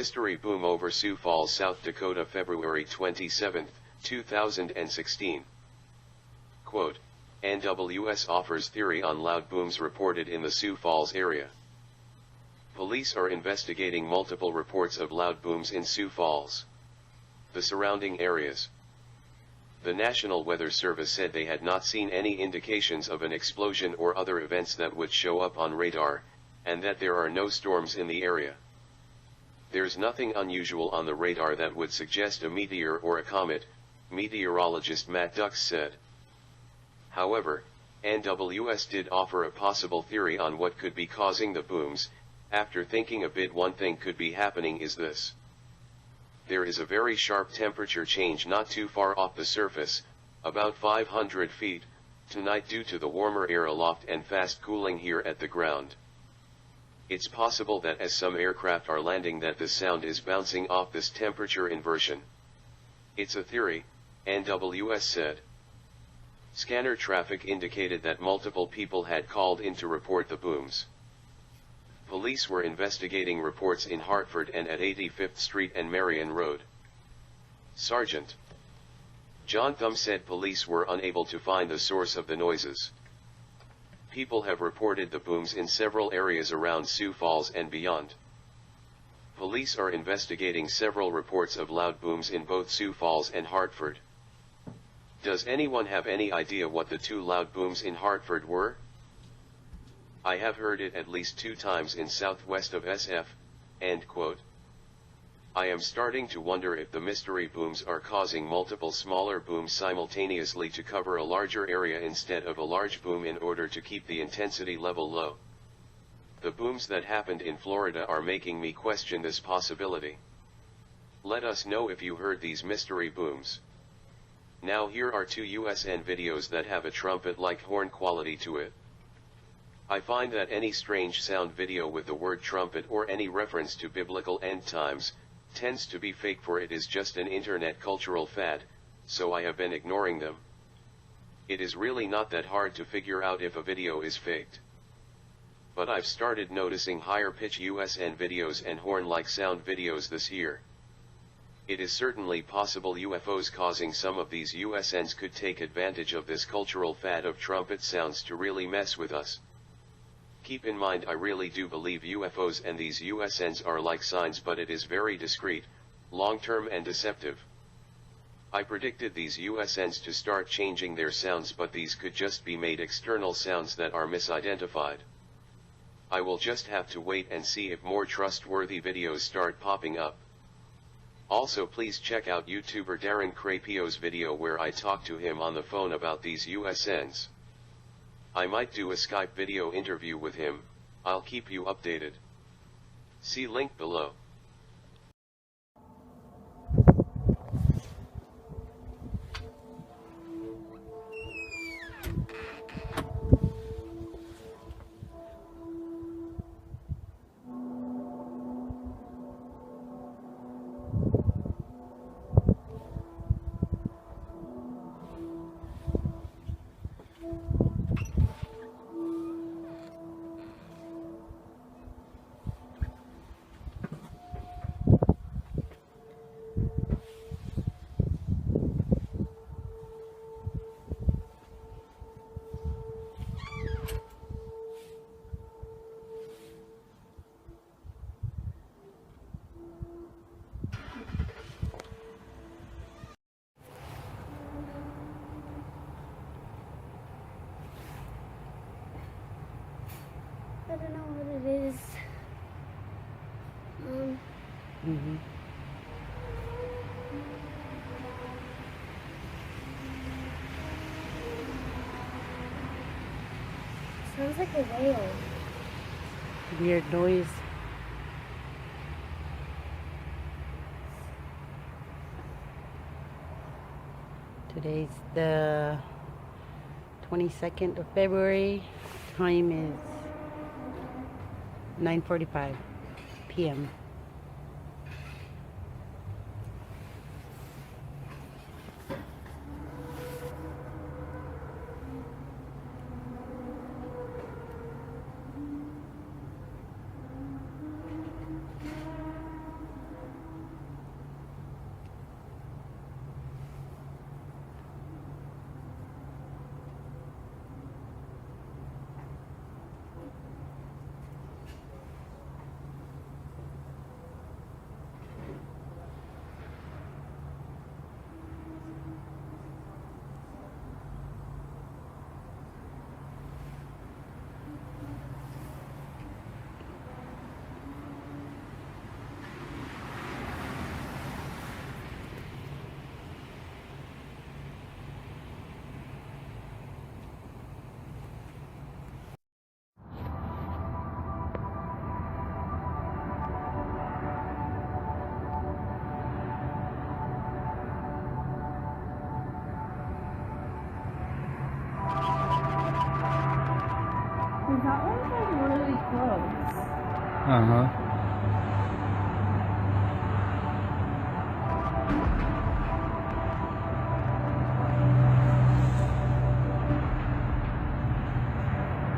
Mystery boom over Sioux Falls, South Dakota, February 27, 2016. Quote, NWS offers theory on loud booms reported in the Sioux Falls area. Police are investigating multiple reports of loud booms in Sioux Falls, the surrounding areas. The National Weather Service said they had not seen any indications of an explosion or other events that would show up on radar, and that there are no storms in the area. There's nothing unusual on the radar that would suggest a meteor or a comet, meteorologist Matt Dux said. However, NWS did offer a possible theory on what could be causing the booms. After thinking a bit, one thing could be happening is this. There is a very sharp temperature change not too far off the surface, about 500 feet, tonight due to the warmer air aloft and fast cooling here at the ground. It's possible that as some aircraft are landing that the sound is bouncing off this temperature inversion. It's a theory, NWS said. Scanner traffic indicated that multiple people had called in to report the booms. Police were investigating reports in Hartford and at 85th Street and Marion Road. Sergeant John Thumb said police were unable to find the source of the noises. People have reported the booms in several areas around Sioux Falls and beyond. Police are investigating several reports of loud booms in both Sioux Falls and Hartford. Does anyone have any idea what the two loud booms in Hartford were? I have heard it at least 2 times in southwest of SF, end quote. I am starting to wonder if the mystery booms are causing multiple smaller booms simultaneously to cover a larger area instead of a large boom in order to keep the intensity level low. The booms that happened in Florida are making me question this possibility. Let us know if you heard these mystery booms. Now here are 2 USN videos that have a trumpet-like horn quality to it. I find that any strange sound video with the word trumpet or any reference to biblical end times, tends to be fake, for it is just an internet cultural fad, so I have been ignoring them. It is really not that hard to figure out if a video is faked. But I've started noticing higher pitch USN videos and horn-like sound videos this year. It is certainly possible UFOs causing some of these USNs could take advantage of this cultural fad of trumpet sounds to really mess with us. Keep in mind, I really do believe UFOs and these USNs are like signs, but it is very discreet, long-term and deceptive. I predicted these USNs to start changing their sounds, but these could just be made external sounds that are misidentified. I will just have to wait and see if more trustworthy videos start popping up. Also, please check out YouTuber Darren Crapio's video where I talk to him on the phone about these USNs. I might do a Skype video interview with him. I'll keep you updated. See link below. I don't know what it is. Sounds like a whale. Weird noise. Today's the 22nd of February. Time is 9:45 p.m. That one's like really close. Uh-huh.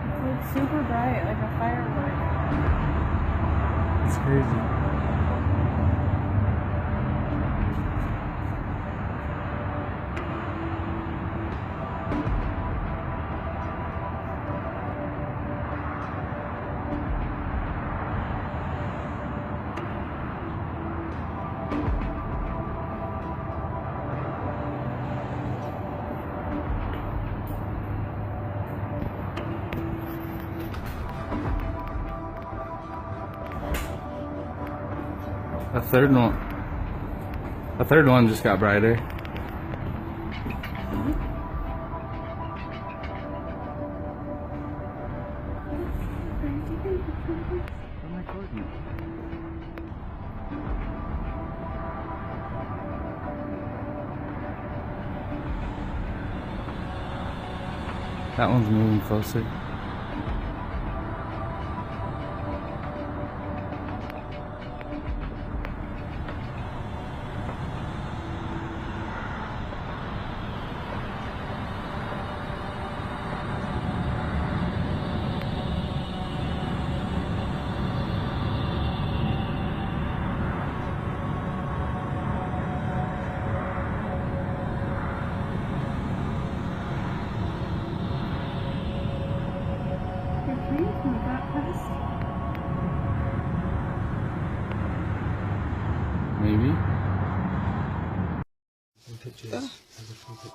It's like super bright, like a firework. It's crazy. A third one just got brighter. I'm recording. That one's moving closer. Maybe. Some pictures. There's a few pictures.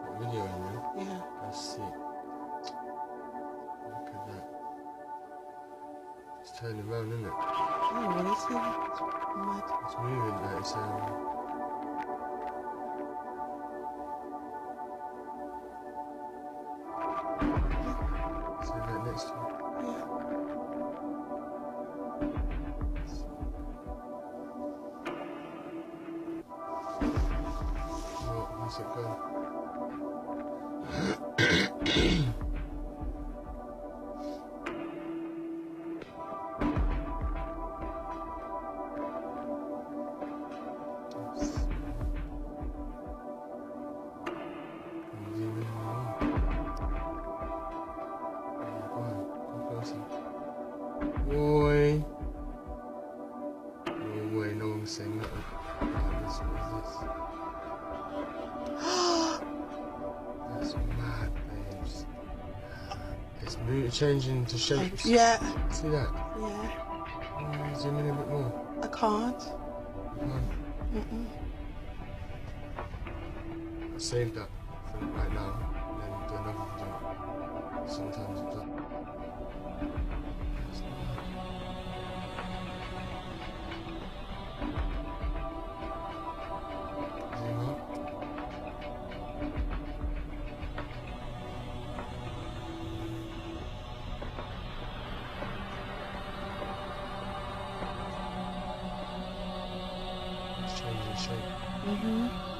What, video in there? Yeah. Let's see. Look at that. It's turning around, isn't it? Oh, what is it? What? It's moving, but it's is it right next to it? Yeah. Where's it going? Boy. No way, no one's saying nothing. What is this? That's mad, babes. It's changing to shapes. Yeah. See that? Yeah. Zoom in a bit more. I can't. Come on. I'll save that for right now and then do another video. Sometimes it does. Zoom up. It's changing shape.